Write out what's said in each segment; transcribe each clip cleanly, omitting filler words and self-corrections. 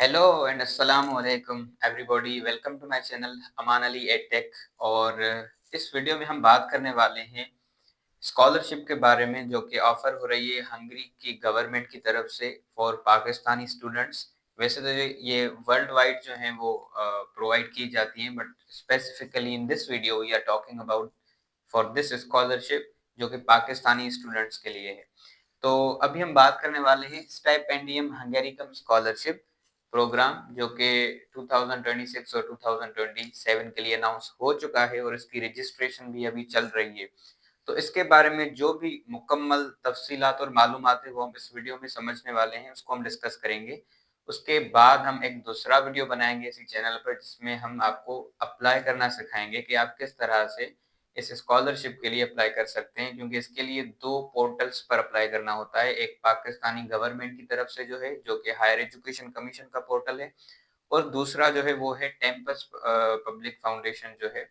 Hello and अस्सलाम वालेकुम everybody. Welcome to my channel Aman Ali ed tech. और इस वीडियो में हम बात करने वाले हैं स्कॉलरशिप के बारे में जो कि ऑफर हो रही है हंगरी की गवर्नमेंट की तरफ से फॉर पाकिस्तानी स्टूडेंट्स। वैसे तो ये वर्ल्ड वाइड जो है वो प्रोवाइड की जाती हैं, but specifically in this video we are talking about for this scholarship जो कि पाकिस्तानी स्टूडेंट्स के लिए है। तो अभी हम बात करने वाले हैं स्टाइपेंडियम हंगेरिकम स्कॉलरशिप प्रोग्राम जो कि 2026 और 2027 के लिए अनाउंस हो चुका है और इसकी रजिस्ट्रेशन भी अभी चल रही है। तो इसके बारे में जो भी मुकम्मल तफसीलात और मालूमात है वो हम इस वीडियो में समझने वाले हैं, उसको हम डिस्कस करेंगे। उसके बाद हम एक दूसरा वीडियो बनाएंगे इसी चैनल पर जिसमें हम आपको अप्लाई करना सिखाएंगे कि आप किस तरह से इस स्कॉलरशिप के लिए अप्लाई कर सकते हैं, क्योंकि इसके लिए दो पोर्टल्स पर अप्लाई करना होता है। एक पाकिस्तानी गवर्नमेंट की तरफ से जो है जो कि हायर एजुकेशन कमीशन का पोर्टल है, और दूसरा जो है वो है टेम्पस पब्लिक फाउंडेशन जो है,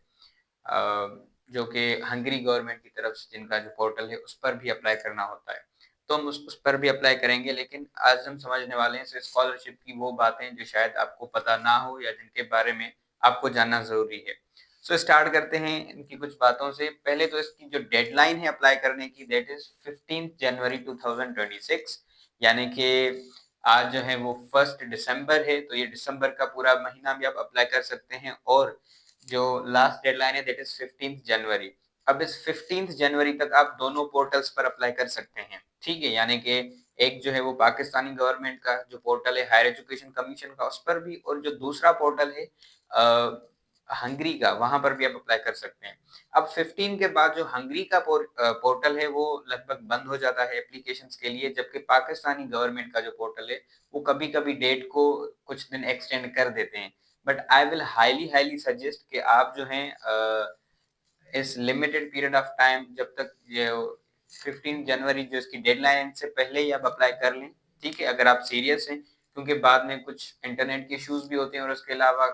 जो कि हंगरी गवर्नमेंट की तरफ से जिनका जो पोर्टल है उस पर भी अप्लाई करना होता है। तो हम उस पर भी अप्लाई करेंगे, लेकिन आज हम समझने वाले हैं स्कॉलरशिप की वो बातें जो शायद आपको पता ना हो या जिनके बारे में आपको जानना ज़रूरी है। स्टार्ट करते हैं इनकी कुछ बातों से। पहले तो इसकी जो डेडलाइन है अप्लाई करने की, दैट इज़ 15 जनवरी 2026, यानी कि आज जो है वो 1 दिसंबर है, तो ये दिसंबर का पूरा महीना भी आप अप्लाई कर सकते हैं। और जो लास्ट डेडलाइन है दैट इज 15 जनवरी। अब इस 15 जनवरी तक आप दोनों पोर्टल्स पर अप्लाई कर सकते हैं, ठीक है। यानी कि एक जो है वो पाकिस्तानी गवर्नमेंट का जो पोर्टल है हायर एजुकेशन कमीशन का, उस पर भी, और जो दूसरा पोर्टल है हंगरी का, वहां पर भी आप अप्लाई कर सकते हैं। अब 15 के बाद जो हंगरी का पोर्टल है वो लगभग बंद हो जाता है एप्लीकेशंस के लिए, जबकि पाकिस्तानी गवर्नमेंट का जो पोर्टल है वो कभी कभी डेट को कुछ दिन एक्सटेंड कर देते हैं। But I will highly highly suggest कि आप जो हैं इस लिमिटेड पीरियड ऑफ टाइम, जब तक ये 15 जनवरी जो इसकी डेडलाइन से पहले ही आप अप्लाई कर लें, ठीक है, अगर आप सीरियस हैं। क्योंकि बाद में कुछ इंटरनेट के इश्यूज भी होते हैं, और उसके अलावा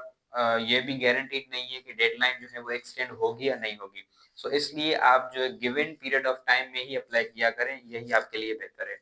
ये भी गारंटीड नहीं है कि डेडलाइन जो है वो एक्सटेंड होगी या नहीं होगी। इसलिए आप जो गिवन पीरियड ऑफ टाइम में ही अप्लाई किया करें, यही आपके लिए बेहतर है।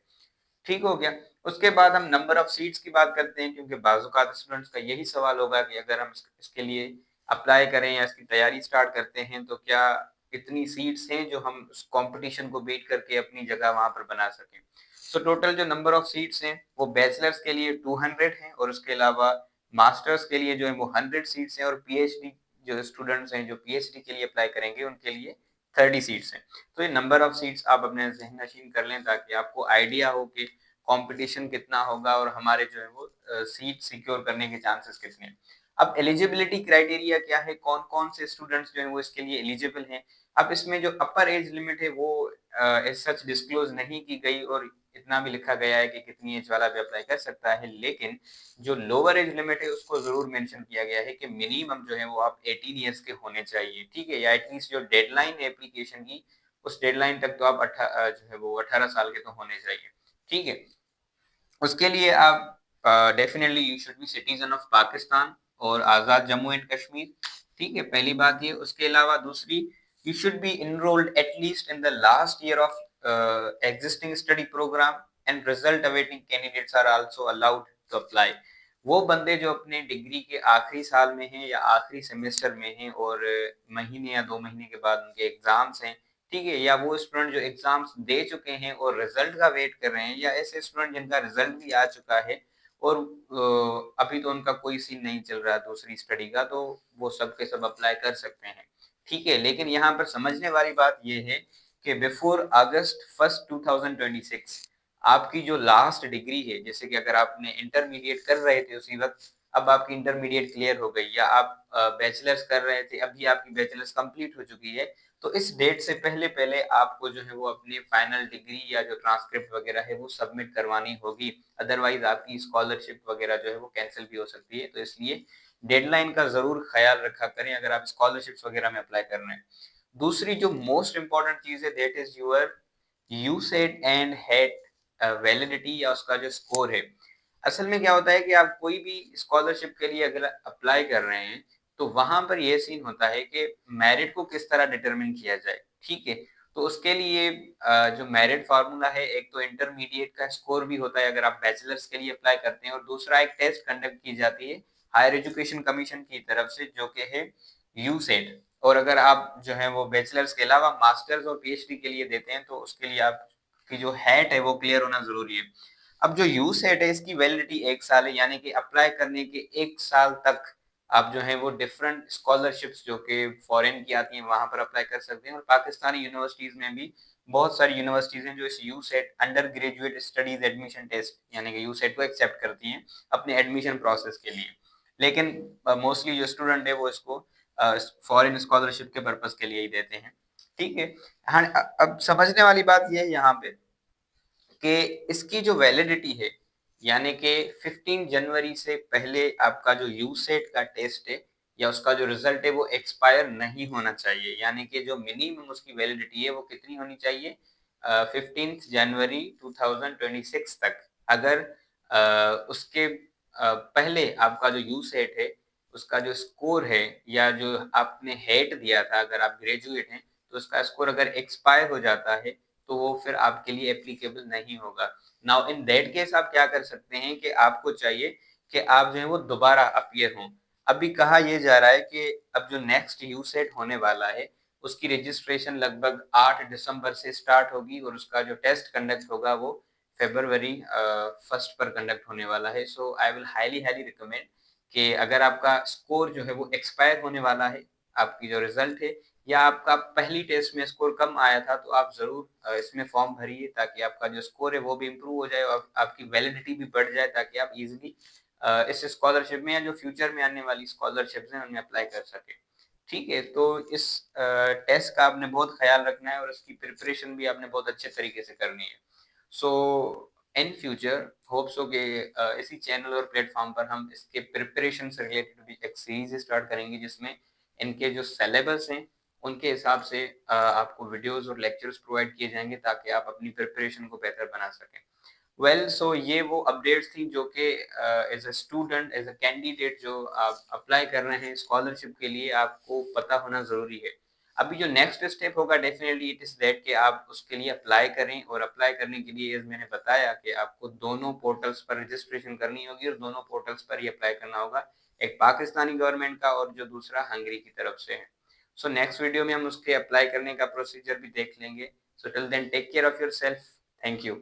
ठीक हो गया। उसके बाद हम नंबर ऑफ सीट्स की बात करते हैं, क्योंकि बाज़-औक़ात स्टूडेंट्स का यही सवाल होगा कि अगर हम इसके लिए अप्लाई करें या इसकी तैयारी स्टार्ट करते हैं, तो क्या इतनी सीट्स हैं जो हम उस कॉम्पिटिशन को बीट करके अपनी जगह वहाँ पर बना सकें। टोटल जो नंबर ऑफ सीट्स हैं वो बैचलर्स के लिए 200 हैं, और उसके अलावा मास्टर्स के लिए जो है वो 100 सीट्स हैं, और पीएचडी जो स्टूडेंट्स हैं जो पीएचडी के लिए अप्लाई करेंगे उनके लिए 30 सीट्स हैं। तो ये नंबर ऑफ सीट्स आप अपने ज़हन-नशीन कर लें, ताकि आपको आइडिया हो कि कंपटीशन कितना होगा और हमारे जो है वो सीट सिक्योर करने के चांसेस कितने हैं। अब एलिजिबिलिटी क्राइटेरिया क्या है, कौन-कौन से स्टूडेंट्स जो हैं वो इसके लिए एलिजिबल हैं। अब इसमें जो अपर एज लिमिट है वो एज़ सच डिस्क्लोज़ नहीं की गई, और इतना भी लिखा गया है कि कितनी एज वाला भी अप्लाई कर सकता है। लेकिन जो लोअर एज लिमिट है उसको ज़रूर मेंशन किया गया है कि मिनिमम जो है वो आप 18 इयर्स के होने चाहिए, ठीक है? या एटलीस्ट जो डेडलाइन है एप्लीकेशन की, उस डेडलाइन तक तो आप जो है वो 18 साल के तो होने चाहिए, ठीक है? उसके लिए आप definitely you should B citizen of Pakistan और आज़ाद जम्मू एंड कश्मीर, ठीक है, पहली बात ये। उसके अलावा दूसरी, you should be enrolled at least in the last year of existing study programme, and result awaiting candidates are also allowed to apply. वो बंदे जो अपने डिग्री के आखिरी साल में हैं या आखिरी सेमेस्टर में हैं, और महीने या 2 महीने के बाद उनके एग्जाम्स हैं, ठीक है, या वो स्टूडेंट जो एग्जाम्स दे चुके हैं और रिजल्ट का वेट कर रहे हैं, या ऐसे स्टूडेंट जिनका रिजल्ट भी आ चुका है और अभी तो उनका कोई सीन नहीं चल रहा दूसरी स्टडी का, तो वो सब के सब अप्लाई कर सकते हैं, ठीक है। लेकिन यहाँ पर समझने वाली बात ये है कि बिफोर अगस्त 1 2026 आपकी जो लास्ट डिग्री है, जैसे कि अगर आपने इंटरमीडिएट कर रहे थे उसी वक्त, अब आपकी इंटरमीडिएट क्लियर हो गई, या आप बैचलर्स कर रहे थे अभी आपकी बैचलर्स कंप्लीट हो चुकी है, तो इस डेट से पहले-पहले आपको जो है वो अपनी फाइनल डिग्री या जो ट्रांसक्रिप्ट वगैरह है वो सबमिट करवानी होगी। अदरवाइज़ आपकी स्कॉलरशिप वगैरह जो है वो कैंसल भी हो सकती है। तो इसलिए डेडलाइन का ज़रूर ख़्याल रखा करें अगर आप स्कॉलरशिप्स वगैरह में अप्लाई कर रहे हैं। दूसरी जो मोस्ट इम्पोर्टेंट चीज़ है that is your CUET and hate validity, या उसका जो स्कोर है। असल में क्या होता है कि आप कोई भी स्कॉलरशिप के लिए अगर अप्लाई कर रहे हैं, तो वहाँ पर ये सीन होता है कि मेरिट को किस तरह डिटरमिन किया जाए, ठीक है? तो उसके लिए जो मेरिट फार्मूला है, एक तो इंटरमीडिएट का स्कोर भी होता है अगर आप बैचलर्स के लिए अप्लाई करते हैं, और दूसरा एक टेस्ट कंडक्ट की जाती है हायर एजुकेशन कमीशन की तरफ से, जो कि है यूसेट। और अगर आप जो है वो बैचलर्स के अलावा मास्टर्स और पीएचडी के लिए देते हैं तो उसके लिए आपकी जो हैट है वो क्लियर होना जरूरी है। अब जो यूसेट है इसकी वैलिडिटी 1 साल है, यानी कि अप्लाई करने के 1 साल तक आप जो है वो डिफरेंट स्कॉलरशिप्स जो कि फॉरेन की आती हैं वहां पर अप्लाई कर सकते हैं। और पाकिस्तानी यूनिवर्सिटीज में भी बहुत सारी यूनिवर्सिटीज हैं जो इस CUET undergraduate studies admission test यानी कि यूसेट को एक्सेप्ट करती हैं अपने एडमिशन प्रोसेस के लिए। लेकिन मोस्टली जो स्टूडेंट है वो इसको फॉरेन स्कॉलरशिप के पर्पज के लिए ही देते हैं। ठीक है। हाँ, अब समझने वाली बात यह है यहाँ पे कि इसकी जो वैलिडिटी है, यानी कि 15 जनवरी से पहले आपका जो यूसेट का टेस्ट है या उसका जो रिजल्ट है वो एक्सपायर नहीं होना चाहिए। यानी कि जो मिनिमम उसकी वैलिडिटी है वो कितनी होनी चाहिए, 15 जनवरी 2026 तक। अगर उसके पहले आपका जो यूसेट है उसका जो स्कोर है या जो आपने हेट दिया था, अगर आप ग्रेजुएट हैं तो उसका स्कोर अगर एक्सपायर हो जाता है तो वो फिर आपके लिए एप्लीकेबल नहीं होगा। नाउ इन दैट केस आप क्या कर सकते हैं कि आपको चाहिए कि आप जो है वो दोबारा अपीयर हों। अभी कहा यह जा रहा है कि अब जो नेक्स्ट यूसेट होने वाला है उसकी रजिस्ट्रेशन लगभग 8 दिसंबर से स्टार्ट होगी और उसका जो टेस्ट कंडक्ट होगा वो फरवरी 1 पर कंडक्ट होने वाला है। So I will highly highly recommend कि अगर आपका स्कोर जो है वो एक्सपायर होने वाला है, आपकी जो रिजल्ट है या आपका पहली टेस्ट में स्कोर कम आया था, तो आप जरूर इसमें फॉर्म भरिए ताकि आपका जो स्कोर है वो भी इम्प्रूव हो जाए और आपकी वैलिडिटी भी बढ़ जाए, ताकि आप इजीली इस स्कॉलरशिप में या जो फ्यूचर में आने वाली स्कॉलरशिप्स हैं उनमें अप्लाई कर सके। ठीक है। तो इस टेस्ट का आपने बहुत ख्याल रखना है और इसकी प्रिपरेशन भी आपने बहुत अच्छे तरीके से करनी है। सो इन फ्यूचर होप सो कि इसी चैनल और प्लेटफॉर्म पर हम इसके प्रिपरेशन से रिलेटेड भी एक सीरीज स्टार्ट करेंगे जिसमें इनके जो सिलेबस हैं उनके हिसाब से आपको वीडियोस और लेक्चर्स प्रोवाइड किए जाएंगे ताकि आप अपनी प्रिपरेशन को बेहतर बना सकें। वेल सो ये वो अपडेट्स थी जो कि as a student, as a candidate जो आप अप्लाई कर रहे हैं स्कॉलरशिप के लिए, आपको पता होना ज़रूरी है। अभी जो नेक्स्ट स्टेप होगा डेफिनेटली इट इज़ दैट कि आप उसके लिए अप्लाई करें, और अप्लाई करने के लिए मैंने बताया कि आपको दोनों पोर्टल्स पर रजिस्ट्रेशन करनी होगी और दोनों पोर्टल्स पर ही अप्लाई करना होगा, एक पाकिस्तानी गवर्नमेंट का और जो दूसरा हंगरी की तरफ से है। सो नेक्स्ट वीडियो में हम उसके अप्लाई करने का प्रोसीजर भी देख लेंगे। So till then take care of your self. Thank you.